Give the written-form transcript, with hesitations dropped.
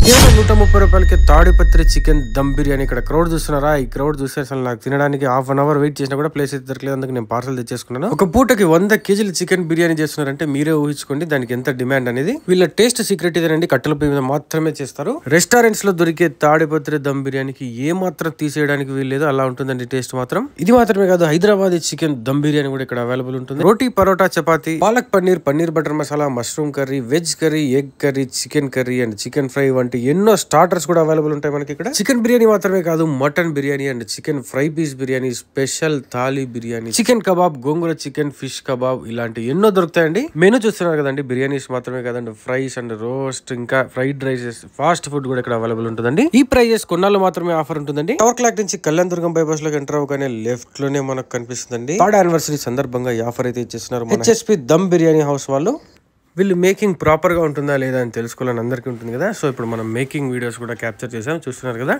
కేవలం 130 రూపాయలకి తాడిపత్రి చికెన్ దమ్ బిర్యానీ. ఇక్కడ క్రౌడ్ చూస్తున్నారా? ఈ క్రౌడ్ చూస్తే అసలు నాకు తినడానికి హాఫ్ అన్ అవర్ వెయిట్ చేసినా కూడా ప్లేస్ అయితే దొరకలేదు. అందుకు నేను పార్సల్ తెచ్చేసుకున్నాను. ఒక పూటకి 100 కేజీల చికెన్ బిర్యానీ చేస్తున్నారంటే మీరే ఊహించుకోండి దానికి ఎంత డిమాండ్ అనేది. వీళ్ళ టేస్ట్ సీక్రెట్ ఇదేనండి, కట్టెల పొయ్యి మీద మాత్రమే చేస్తారు. రెస్టారెంట్స్ లో దొరికే తాడిపత్రి దమ్ బిర్యానీకి ఏ మాత్రం తీసేయడానికి వీల్లేదు, అలా ఉంటుందండి టేస్ట్ మాత్రం. ఇది మాత్రమే కాదు, హైదరాబాద్ చికెన్ దమ్ బిర్యానీ కూడా ఇక్కడ అవైలబుల్ ఉంటుంది. Roti, parotta, chapati, palak paneer, paneer butter masala, mushroom curry, veg curry, egg curry, chicken curry and chicken fry వంటి ఎన్నో స్టార్టర్స్ కూడా అవైలబుల్ ఉంటాయి మనకి ఇక్కడ. చికెన్ బిర్యానీ మాత్రమే కాదు, mutton biryani and chicken fry piece biryani, special thali biryani, chicken kebab, గోంగూర చికెన్, ఫిష్ కబాబ్ ఇలాంటి ఎన్నో దొరుకుతాయండి. మెనూ చూస్తున్నారు కదండి, బిర్యానీస్ మాత్రమే కాదండి, ఫ్రైస్ అండ్ రోస్ట్, ఇంకా ఫ్రైడ్ రైసెస్, ఫాస్ట్ ఫుడ్ కూడా ఇక్కడ అవైలబుల్ ఉంటుందండి. ఈ ప్రైజెస్ కొన్నాళ్ళు మాత్రమే ఆఫర్ ఉంటుందండి. టవర్ క్లాక్ నుంచి కళ్యాణ్ దుర్గం బైపాస్ లోకి ఎంటర్ అవగానే లెఫ్ట్ లోనే మనకు కనిపిస్తుందండి. 3rd యానివర్సరీ సందర్భంగా ఈ ఆఫర్ అయితే ఇచ్చేస్తున్నారు హెచ్ఎస్పి దమ్ బిర్యానీ హౌస్ వాళ్ళు. వీళ్ళు మేకింగ్ ప్రాపర్ గా ఉంటుందా లేదా అని తెలుసుకోవాలని అందరికీ ఉంటుంది కదా. సో ఇప్పుడు మనం మేకింగ్ వీడియోస్ కూడా క్యాప్చర్ చేసాం, చూస్తున్నారు కదా.